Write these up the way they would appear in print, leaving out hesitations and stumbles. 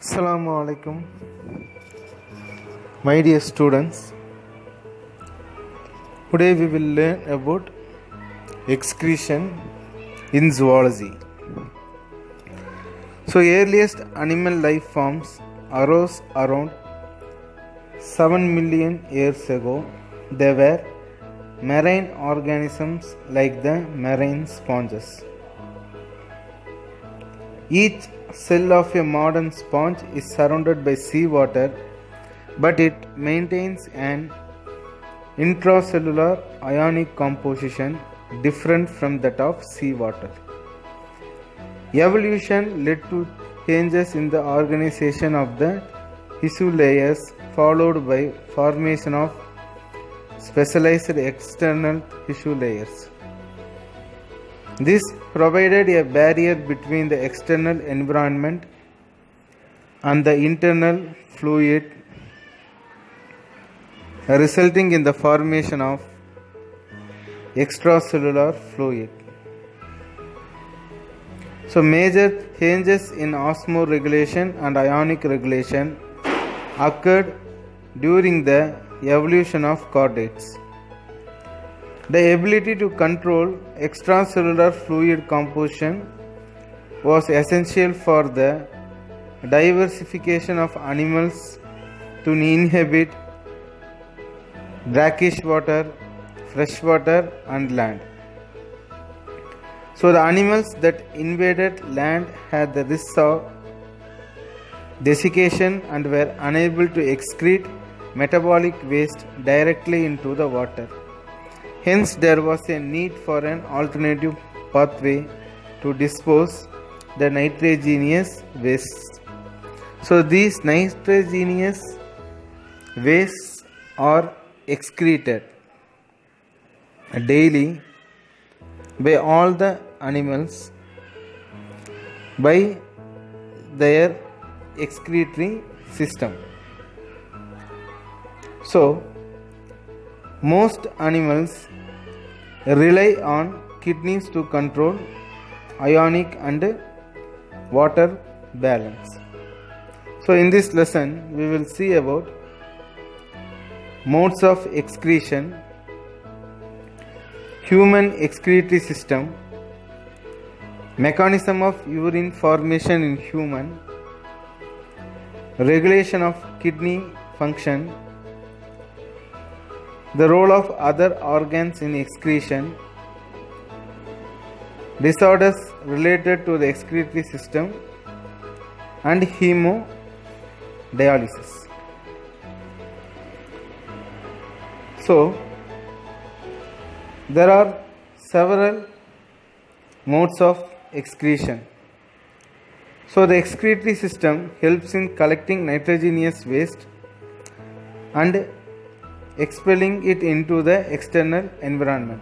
Assalamu alaikum, my dear students. Today we will learn about excretion in zoology. So, earliest animal life forms arose around 7 million years ago. They were marine organisms like the marine sponges. Each cell of a modern sponge is surrounded by seawater, but it maintains an intracellular ionic composition different from that of seawater. Evolution led to changes in the organization of the tissue layers, followed by formation of specialized external tissue layers. This provided a barrier between the external environment and the internal fluid, resulting in the formation of extracellular fluid. So, major changes in osmoregulation and ionic regulation occurred during the evolution of chordates. The ability to control extracellular fluid composition was essential for the diversification of animals to inhabit brackish water, freshwater, and land. So, the animals that invaded land had the risk of desiccation and were unable to excrete metabolic waste directly into the water. Hence, there was a need for an alternative pathway to dispose the nitrogenous wastes. So, these nitrogenous wastes are excreted daily by all the animals by their excretory system. So, most animals rely on kidneys to control ionic and water balance. So, in this lesson, we will see about modes of excretion, human excretory system, mechanism of urine formation in human, regulation of kidney function, the role of other organs in excretion, disorders related to the excretory system, and hemodialysis. So, there are several modes of excretion. So, the excretory system helps in collecting nitrogenous waste and expelling it into the external environment.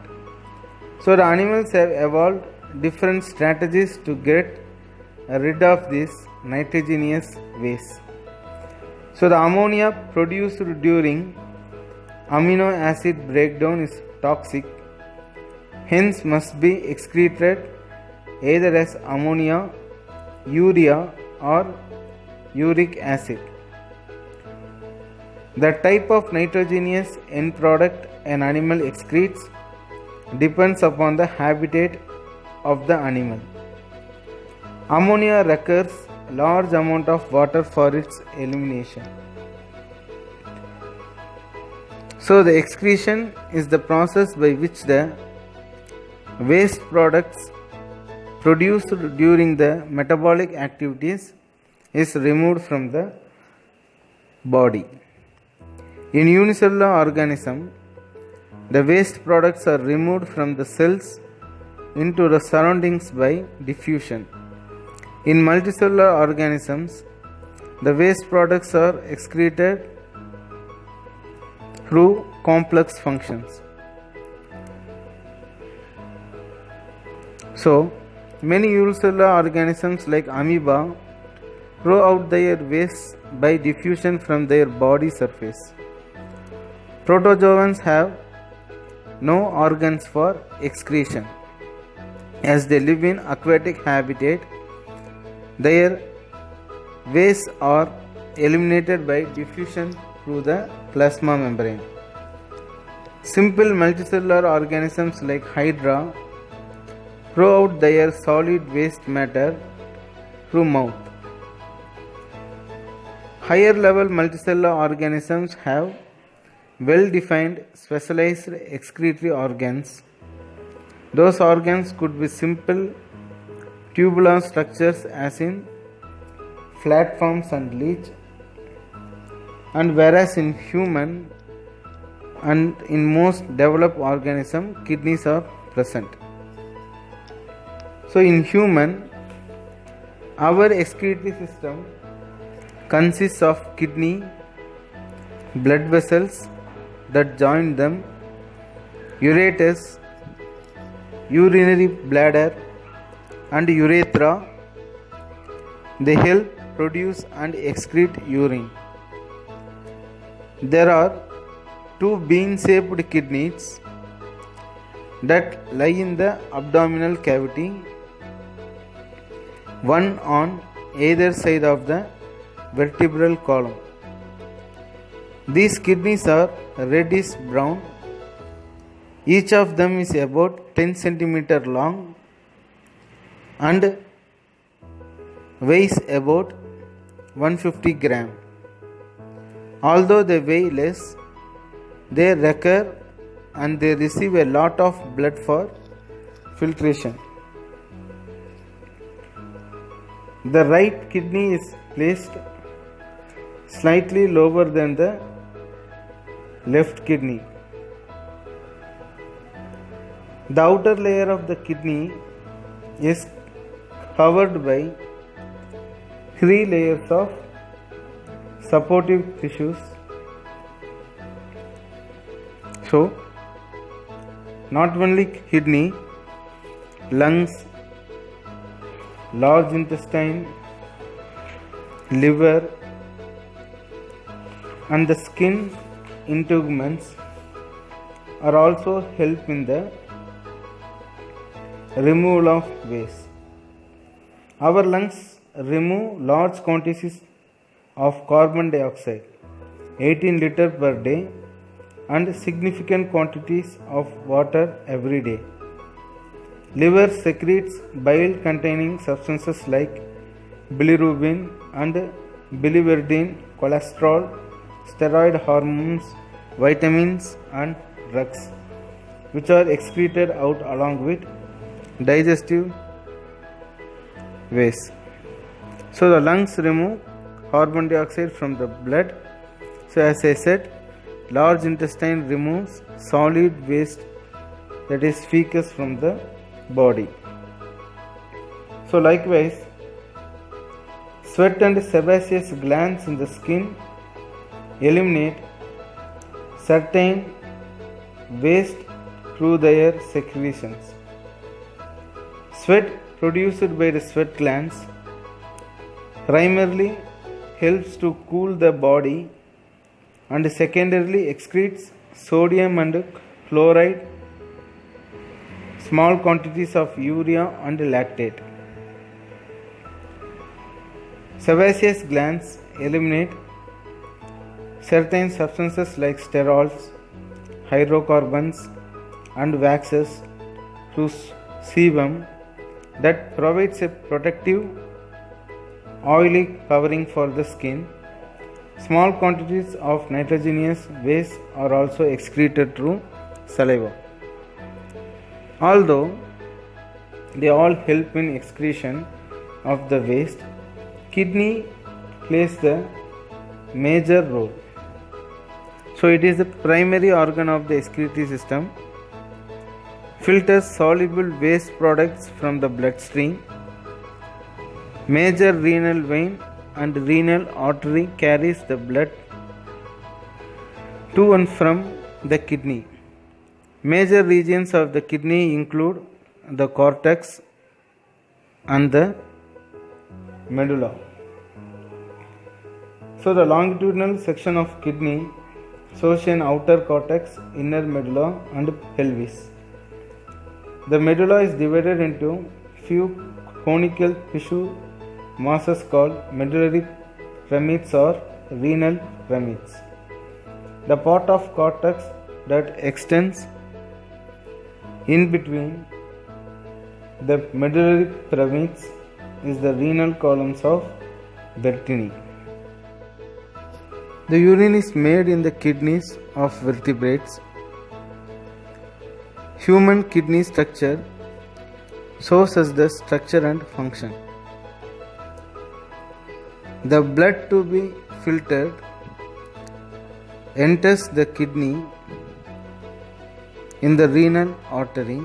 So, the animals have evolved different strategies to get rid of this nitrogenous waste. So, the ammonia produced during amino acid breakdown is toxic, hence must be excreted either as ammonia, urea, or uric acid. The type of nitrogenous end product an animal excretes depends upon the habitat of the animal. Ammonia requires large amount of water for its elimination. So, the excretion is the process by which the waste products produced during the metabolic activities is removed from the body. In unicellular organism, the waste products are removed from the cells into the surroundings by diffusion. In multicellular organisms, the waste products are excreted through complex functions. So, many unicellular organisms like amoeba throw out their waste by diffusion from their body surface. Protozoans have no organs for excretion. As they live in aquatic habitat, their Wastes are eliminated by diffusion through the plasma membrane. Simple multicellular organisms like Hydra throw out their solid waste matter through mouth. Higher level multicellular organisms have well defined specialized excretory organs. Those organs could be simple tubular structures as in flatworms and leech, and whereas in human and in most developed organisms kidneys are present. So in human, our excretory system consists of kidney, blood vessels that join them, ureters, urinary bladder and urethra. They help produce and excrete urine. There are two bean-shaped kidneys that lie in the abdominal cavity, one on either side of the vertebral column. These kidneys are reddish brown. Each of them is about 10 cm long and weighs about 150 gram. Although they weigh less, they recur and they receive a lot of blood for filtration. The right kidney is placed slightly lower than the left kidney. The outer layer of the kidney is covered by 3 layers of supportive tissues. So, not only kidney, lungs, large intestine, liver, and the skin integuments are also help in the removal of waste. Our lungs remove large quantities of carbon dioxide, 18 liters per day, and significant quantities of water every day. Liver secretes bile containing substances like bilirubin and biliverdin, cholesterol, steroid hormones, vitamins and drugs, which are excreted out along with digestive waste. So the lungs remove carbon dioxide from the blood. So as I said, large intestine removes solid waste, that is feces, from the body. So likewise, sweat and sebaceous glands in the skin eliminate certain waste through their secretions. Sweat produced by the sweat glands primarily helps to cool the body and secondarily excretes sodium and chloride, small quantities of urea and lactate. Sebaceous glands eliminate certain substances like sterols, hydrocarbons and waxes through sebum that provides a protective oily covering for the skin. Small quantities of nitrogenous waste are also excreted through saliva. Although they all help in excretion of the waste, kidney plays the major role. So it is the primary organ of the excretory system, filters soluble waste products from the bloodstream. Major renal vein and renal artery carries the blood to and from the kidney. Major regions of the kidney include the cortex and the medulla. So the longitudinal section of kidney shows an outer cortex, inner medulla and pelvis. The medulla is divided into few conical tissue masses called medullary premits or renal premits. The part of cortex that extends in between the medullary premits is the renal columns of Bertini. The urine is made in the kidneys of vertebrates. Human kidney structure shows us the structure and function. The blood to be filtered enters the kidney in the renal artery.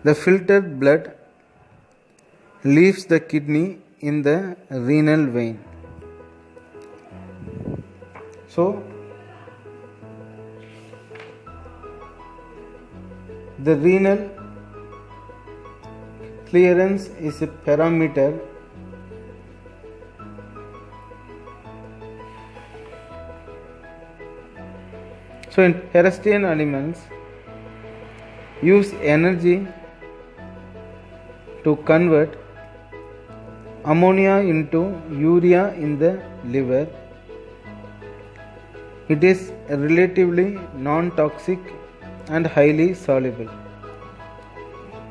The filtered blood leaves the kidney in the renal vein. So, the renal clearance is a parameter so in terrestrial animals use energy to convert ammonia into urea in the liver. It is relatively non-toxic and highly soluble.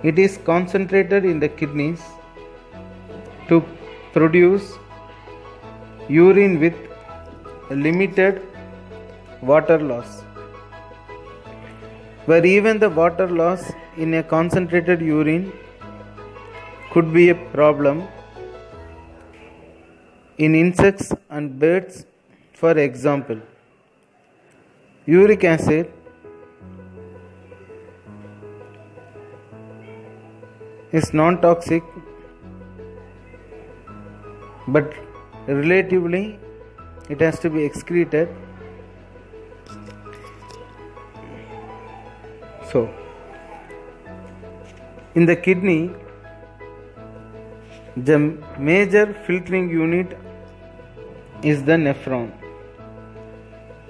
It is concentrated in the kidneys to produce urine with limited water loss. Where even the water loss in a concentrated urine could be a problem in insects and birds. For example, uric acid is non-toxic but relatively it has to be excreted. So, in the kidney, the major filtering unit is the nephron.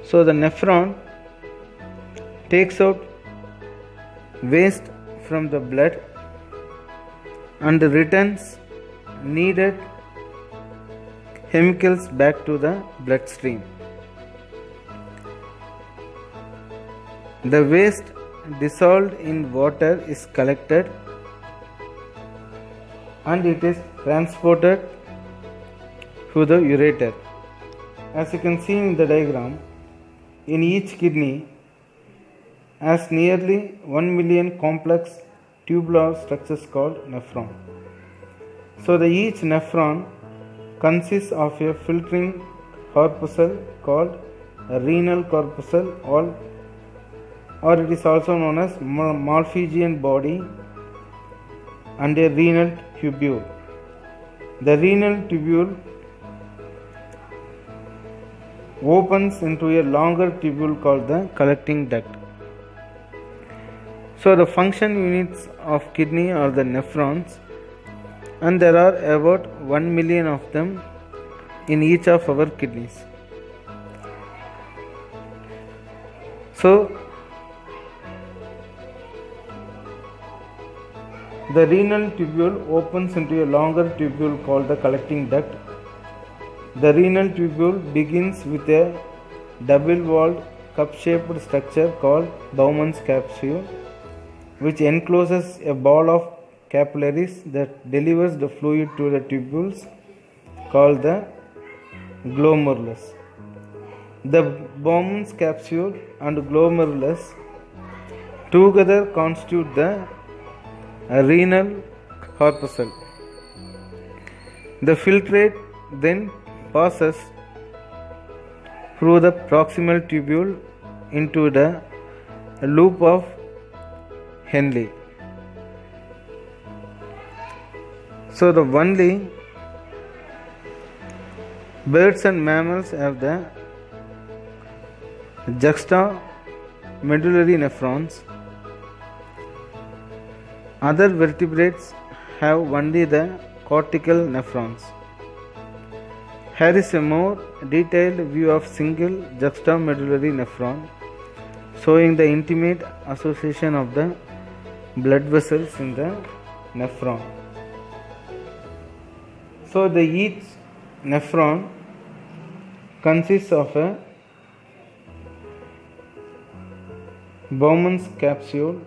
So, the nephron takes out waste from the blood and returns needed chemicals back to the bloodstream. The waste dissolved in water is collected and it is transported to the ureter. As you can see in the diagram, in each kidney has nearly 1 million complex tubular structures called nephron. So each nephron consists of a filtering corpuscle called a renal corpuscle, or it is also known as Malpighian body, and a renal tubule. The renal tubule opens into a longer tubule called the collecting duct. So the function units of kidney are the nephrons, and there are about 1 million of them in each of our kidneys. So the renal tubule opens into a longer tubule called the collecting duct. The renal tubule begins with a double-walled cup-shaped structure called Bowman's capsule, which encloses a ball of capillaries that delivers the fluid to the tubules called the glomerulus. The Bowman's capsule and glomerulus together constitute the renal corpuscle. The filtrate then passes through the proximal tubule into the loop of Henle. So the only birds and mammals have the juxtamedullary nephrons. Other vertebrates have only the cortical nephrons. Here is a more detailed view of single juxtamedullary nephron, showing the intimate association of the blood vessels in the nephron. So each nephron consists of a Bowman's capsule,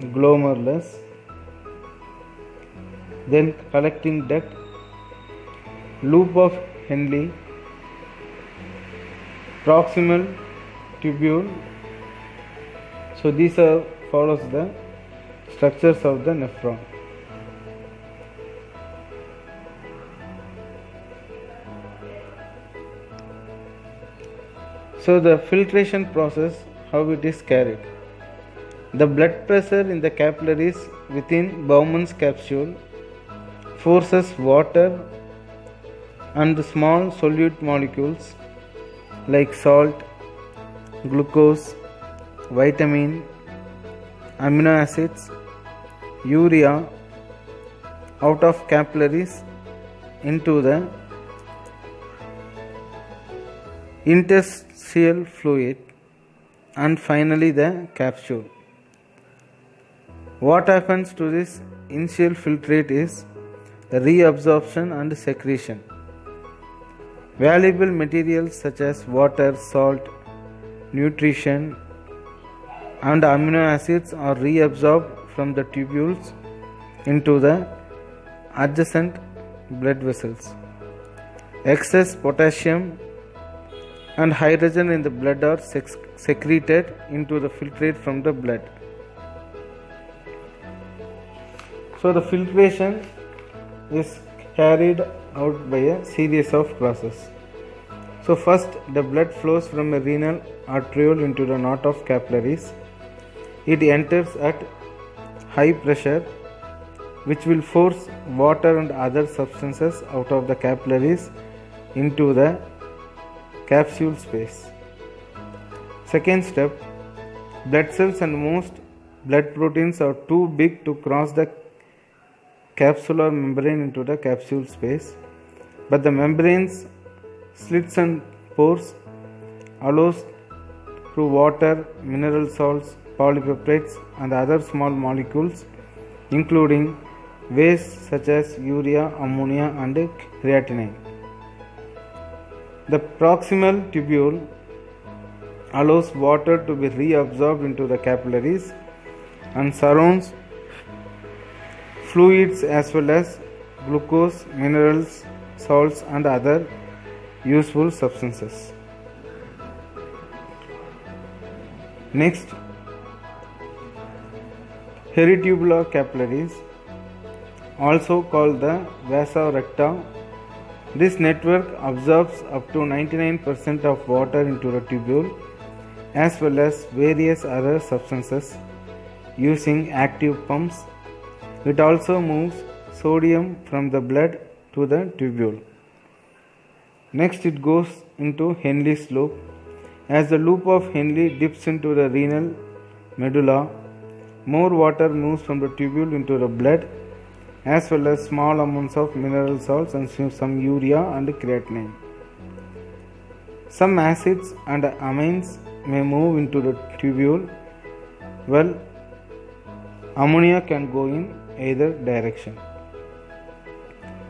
glomerulus, then collecting duct, loop of Henle, proximal tubule. So these follows the structures of the nephron. So the filtration process, how it is carried. The blood pressure in the capillaries within Bowman's capsule forces water and small solute molecules like salt, glucose, vitamin, amino acids, urea out of capillaries into the interstitial fluid and finally the capsule. What happens to this initial filtrate is reabsorption and secretion. Valuable materials such as water, salt, nutrition and amino acids are reabsorbed from the tubules into the adjacent blood vessels. Excess potassium and hydrogen in the blood are secreted into the filtrate from the blood. So the filtration is carried out by a series of processes. So first the blood flows from a renal arteriole into the knot of capillaries. It enters at high pressure, which will force water and other substances out of the capillaries into the capsule space. Second step, blood cells and most blood proteins are too big to cross the capsular membrane into the capsule space, but the membrane's slits and pores allows through water, mineral salts, polypeptides and other small molecules including waste such as urea, ammonia and creatinine. The proximal tubule allows water to be reabsorbed into the capillaries and surrounds fluids as well as glucose, minerals, salts and other useful substances. Next, peritubular capillaries, also called the vasa recta. This network absorbs up to 99% of water into the tubule as well as various other substances using active pumps. It also moves sodium from the blood to the tubule. Next it goes into Henle's loop. As the loop of Henle dips into the renal medulla, more water moves from the tubule into the blood as well as small amounts of mineral salts and some urea and creatinine. Some acids and amines may move into the tubule, while ammonia can go in either direction.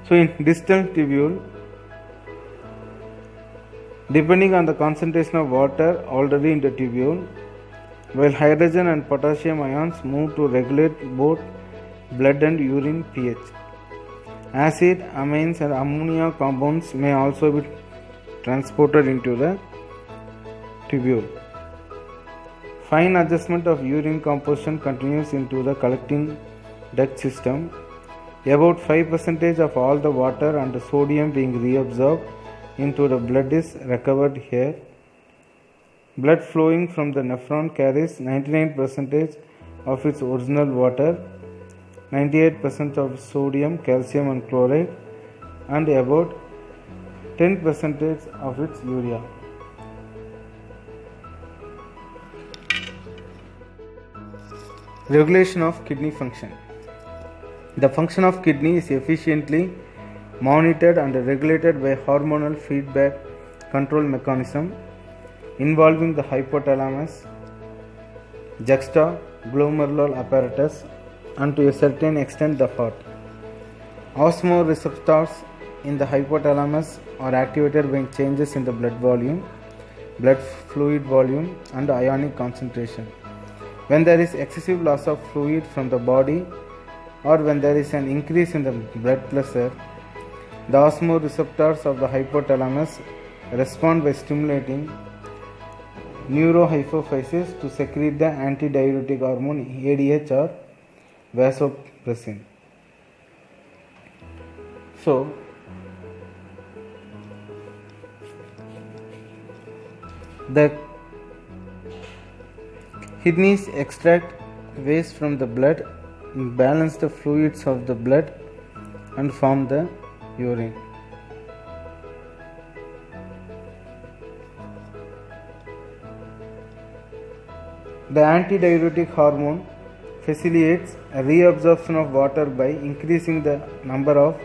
So in distal tubule, depending on the concentration of water already in the tubule, while hydrogen and potassium ions move to regulate both blood and urine pH. Acid, amines and ammonia compounds may also be transported into the tubule. Fine adjustment of urine composition continues into the collecting duct system. About 5% of all the water and the sodium being reabsorbed into the blood is recovered here. Blood flowing from the nephron carries 99% of its original water, 98% of sodium, calcium and chloride and about 10% of its urea. Regulation of kidney function. The function of kidney is efficiently monitored and regulated by hormonal feedback control mechanism involving the hypothalamus, juxtaglomerular apparatus and to a certain extent the heart. Osmoreceptors in the hypothalamus are activated when changes in the blood volume, blood fluid volume, and ionic concentration. When there is excessive loss of fluid from the body, or when there is an increase in the blood pressure, the osmoreceptors of the hypothalamus respond by stimulating neurohypophysis to secrete the antidiuretic hormone ADH or vasopressin. So, the kidneys extract waste from the blood, balance the fluids of the blood, and form the urine. The antidiuretic hormone facilitates a reabsorption of water by increasing the number of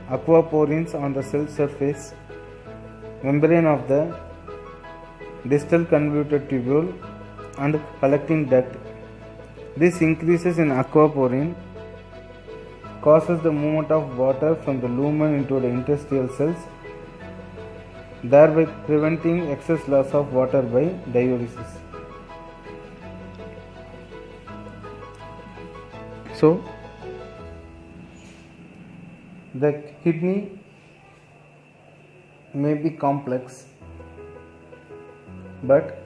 aquaporins on the cell surface membrane of the distal convoluted tubule and collecting duct. This increases in aquaporin causes the movement of water from the lumen into the interstitial cells, thereby preventing excess loss of water by diuresis. So, the kidney may be complex, but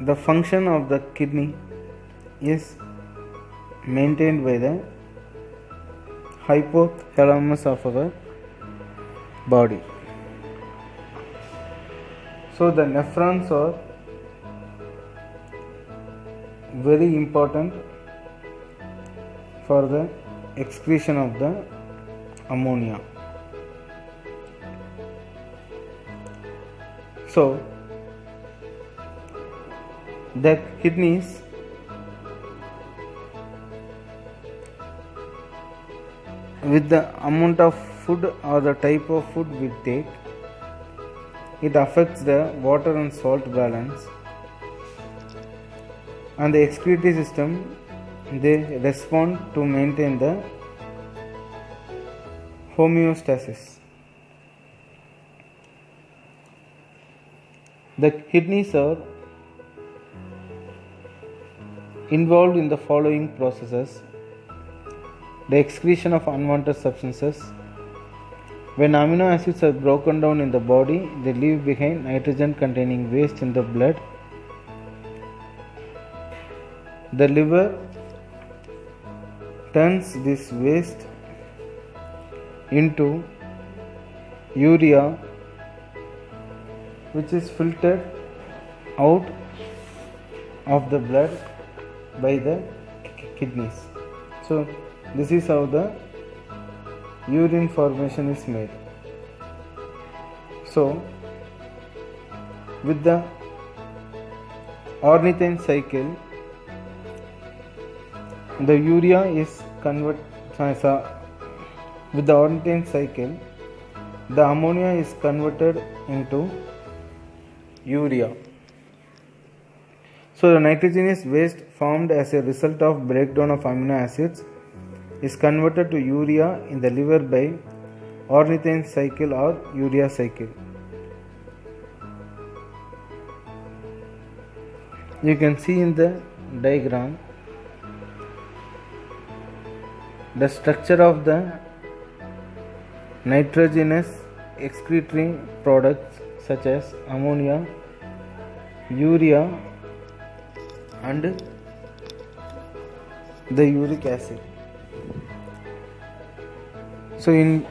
the function of the kidney is maintained by the hypothalamus of our body. So the nephrons are very important for the excretion of the ammonia. So the kidneys with the amount of food or the type of food we take, it affects the water and salt balance, and the excretory system, they respond to maintain the homeostasis. The kidneys are involved in the following processes: the excretion of unwanted substances. When amino acids are broken down in the body, they leave behind nitrogen containing waste in the blood. The liver turns this waste into urea, which is filtered out of the blood by the kidneys. So this is how the urine formation is made. So with the ornithine cycle, the urea is with the ornithine cycle, the ammonia is converted into urea. So the nitrogenous waste formed as a result of breakdown of amino acids is converted to urea in the liver by ornithine cycle or urea cycle. You can see in the diagram the structure of the nitrogenous excretory products such as ammonia, urea, and the uric acid. So in